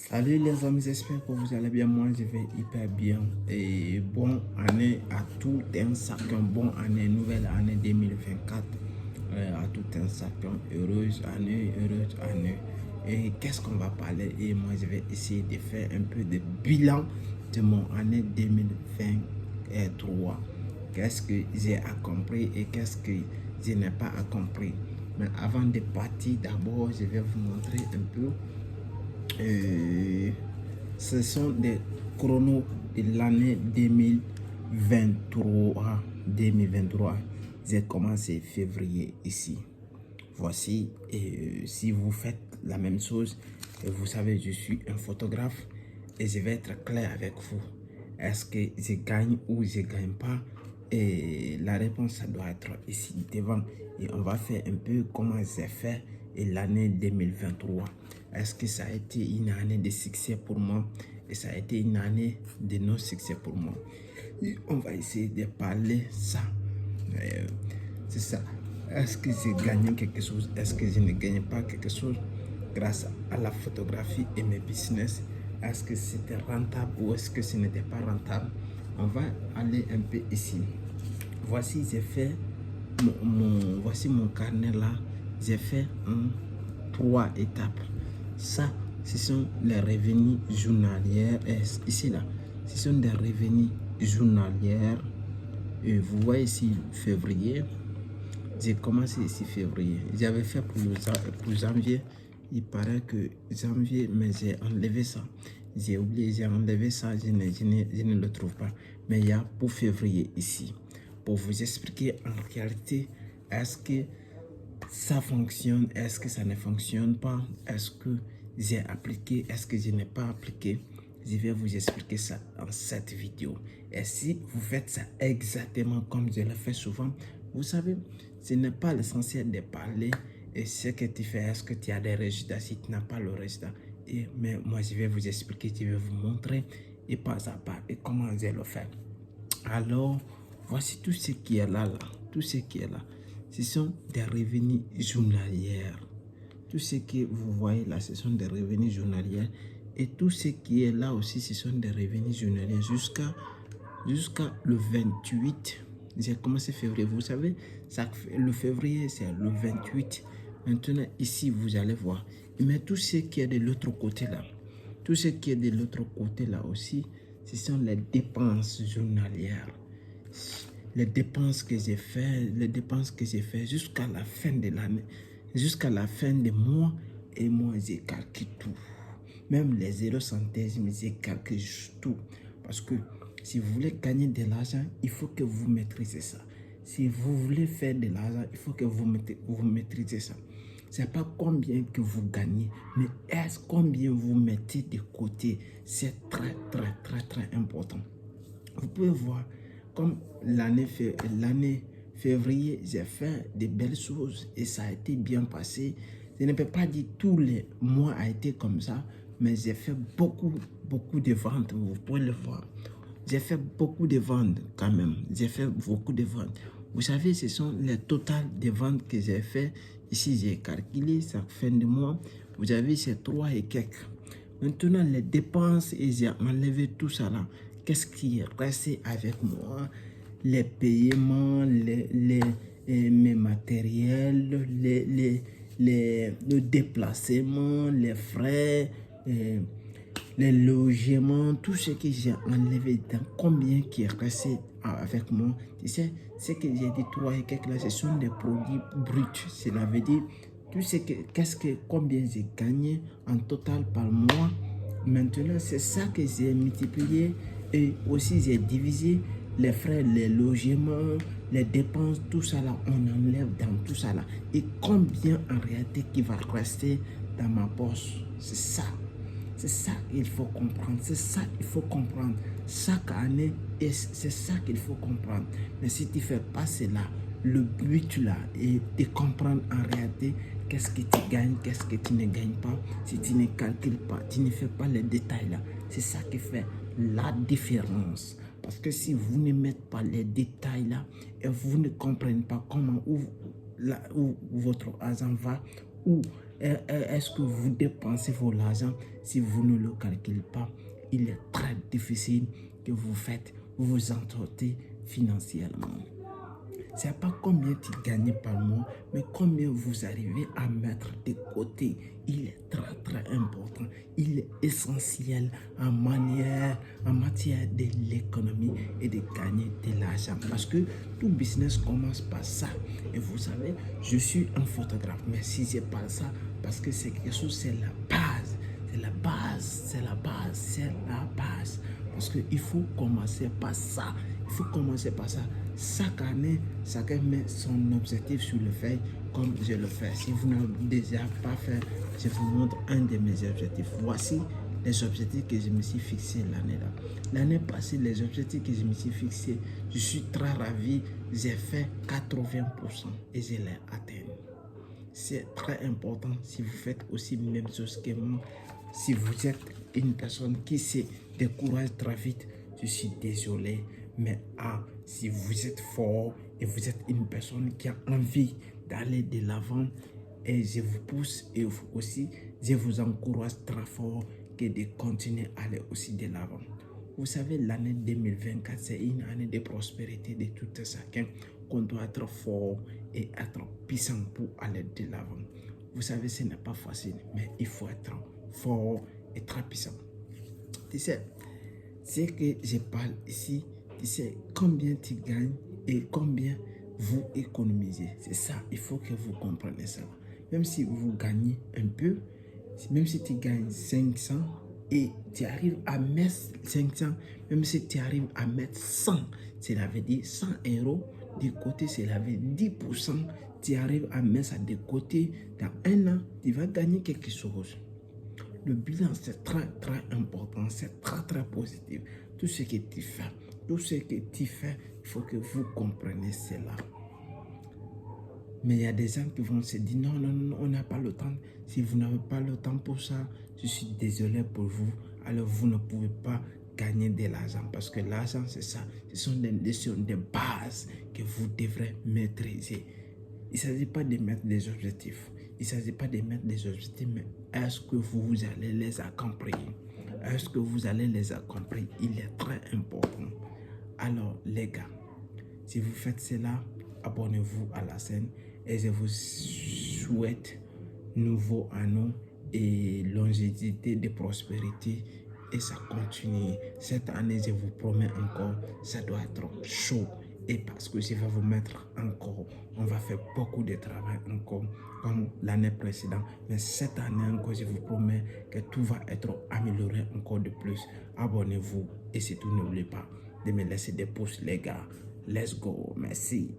Salut les amis, j'espère que vous allez bien. Moi, je vais hyper bien. Et bonne année à tout un chacun. Bonne année, nouvelle année 2024. À tout un chacun. Heureuse année, heureuse année. Et qu'est-ce qu'on va parler? Et moi, je vais essayer de faire un peu de bilan de mon année 2023. Qu'est-ce que j'ai accompli et qu'est-ce que je n'ai pas accompli. Mais avant de partir, d'abord, je vais vous montrer un peu. Ce sont des chronos de l'année 2023. 2023. J'ai commencé février ici. Voici, et si vous faites la même chose, et vous savez, je suis un photographe et je vais être clair avec vous. Est-ce que je gagne ou je ne gagne pas? Et la réponse, ça doit être ici devant. Et on va faire un peu comment j'ai fait l'année 2023. Est-ce que ça a été une année de succès pour moi? Et ça a été une année de non-succès pour moi. Et on va essayer de parler ça. C'est ça. Est-ce que j'ai gagné quelque chose? Est-ce que je ne gagne pas quelque chose grâce à la photographie et mes business? Est-ce que c'était rentable ou est-ce que ce n'était pas rentable? On va aller un peu ici. Voici, j'ai fait voici mon carnet là. J'ai fait 3 étapes. Ça, ce sont les revenus journaliers. Ici là, ce sont des revenus journaliers. Et vous voyez ici février. J'ai commencé ici février. J'avais fait pour janvier. Il paraît que janvier, mais j'ai enlevé ça. J'ai oublié, j'ai enlevé ça. Je ne le trouve pas. Mais il y a pour février ici. Pour vous expliquer en réalité, est-ce que ça fonctionne, est-ce que ça ne fonctionne pas, est-ce que j'ai appliqué, est-ce que je n'ai pas appliqué. Je vais vous expliquer ça dans cette vidéo. Et si vous faites ça exactement comme je le fais souvent, vous savez, ce n'est pas l'essentiel de parler et ce que tu fais, est-ce que tu as des résultats, si tu n'as pas le résultat. Mais moi, je vais vous expliquer, je vais vous montrer et pas à pas et comment je le fais. Alors, voici tout ce qui est là. Tout ce qui est là. Ce sont des revenus journaliers. Tout ce que vous voyez là, ce sont des revenus journaliers. Et tout ce qui est là aussi, ce sont des revenus journaliers jusqu'à le 28. J'ai commencé février. Vous savez, le février, c'est le 28. Maintenant, ici, vous allez voir. Mais tout ce qui est de l'autre côté là, tout ce qui est de l'autre côté là aussi, ce sont les dépenses journalières. Les dépenses que j'ai fait jusqu'à la fin de l'année, jusqu'à la fin du mois, et moi j'ai calculé tout. Même les 0 centimes, j'ai calculé tout. Parce que si vous voulez gagner de l'argent, il faut que vous maîtrisez ça. Si vous voulez faire de l'argent, il faut que vous maîtrisez ça. Ce n'est pas combien que vous gagnez, mais est-ce combien vous mettez de côté. C'est très, très, très, très important. Vous pouvez voir, comme l'année février, j'ai fait de belles choses et ça a été bien passé. Je ne peux pas dire tous les mois a été comme ça, mais j'ai fait beaucoup de ventes, vous pouvez le voir. J'ai fait beaucoup de ventes quand même. J'ai fait beaucoup de ventes. Vous savez, ce sont les totales de ventes que j'ai fait. Ici, j'ai calculé, ça fin de mois. Vous avez ces 3 et quelques. Maintenant, les dépenses, et j'ai enlevé tout ça là. Qu'est-ce qui est resté avec moi? Les paiements, mes matériels, le déplacement, les frais, les logements, tout ce que j'ai enlevé, dans combien qui est resté avec moi. Tu sais, ce que j'ai dit 3 et quelques là, ce sont des produits bruts. Cela veut dire tout ce combien j'ai gagné en total par mois. Maintenant, c'est ça que j'ai multiplié et aussi j'ai divisé les frais, les logements, les dépenses, tout ça là, on enlève dans tout ça là. Et combien en réalité qui va rester dans ma poche, c'est ça. C'est ça qu'il faut comprendre. C'est ça qu'il faut comprendre. Chaque année, c'est ça qu'il faut comprendre. Mais si tu ne fais pas cela, le but là est de comprendre en réalité qu'est-ce que tu gagnes, qu'est-ce que tu ne gagnes pas. Si tu ne calcules pas, tu ne fais pas les détails là. C'est ça qui fait la différence. Parce que si vous ne mettez pas les détails là et vous ne comprenez pas comment où votre argent va, où Est-ce que vous dépensez votre argent? Si vous ne le calculez pas, il est très difficile que vous vous en sortez financièrement. Ce n'est pas combien tu gagnes par mois, mais combien vous arrivez à mettre de côté. Il est très très important. Il est essentiel en matière de l'économie et de gagner de l'argent. Parce que tout business commence par ça. Et vous savez, je suis un photographe, mais si c'est pas ça, parce que c'est quelque chose, c'est la base. C'est la base, c'est la base, c'est la base. Parce qu'il faut commencer par ça. Il faut commencer par ça. Chaque année, chacun met son objectif sur le feuille comme je le fais. Si vous n'avez déjà pas fait, je vous montre un de mes objectifs. Voici les objectifs que je me suis fixés l'année-là. L'année passée, les objectifs que je me suis fixés, je suis très ravi. J'ai fait 80% et je l'ai atteint. C'est très important si vous faites aussi la même chose que moi. Si vous êtes une personne qui se décourage très vite, je suis désolé. Mais si vous êtes fort et vous êtes une personne qui a envie d'aller de l'avant, et je vous pousse et aussi je vous encourage très fort que de continuer à aller aussi de l'avant. Vous savez, l'année 2024, c'est une année de prospérité de tout un chacun, qu'on doit être fort et être puissant pour aller de l'avant. Vous savez, ce n'est pas facile, mais il faut être fort et très puissant. Tu sais, ce que je parle ici, tu sais combien tu gagnes et combien vous économisez. C'est ça, il faut que vous compreniez ça. Même si vous gagnez un peu, même si tu gagnes 500 et tu arrives à mettre 500, même si tu arrives à mettre 100, cela veut dire 100 euros de côté, cela veut dire 10%, tu arrives à mettre ça de côté, dans un an, tu vas gagner quelque chose. Le bilan, c'est très, très important, c'est très, très positif. Tout ce que tu fais, il faut que vous compreniez cela. Mais il y a des gens qui vont se dire, non, on n'a pas le temps. Si vous n'avez pas le temps pour ça, je suis désolé pour vous. Alors, vous ne pouvez pas gagner de l'argent. Parce que l'argent, c'est ça. Ce sont des notions de base que vous devrez maîtriser. Il ne s'agit pas de mettre des objectifs. Il ne s'agit pas de mettre des objectifs, mais est-ce que vous allez les accomplir? Est-ce que vous allez les accomplir? Il est très important. Alors, les gars, si vous faites cela, abonnez-vous à la chaîne et je vous souhaite nouveau année et longévité de prospérité et ça continue. Cette année, je vous promets encore, ça doit être chaud. Et parce que je vais vous mettre encore, on va faire beaucoup de travail encore comme l'année précédente. Mais cette année encore, je vous promets que tout va être amélioré encore de plus. Abonnez-vous et surtout n'oubliez pas de me laisser des pouces les gars. Let's go, merci.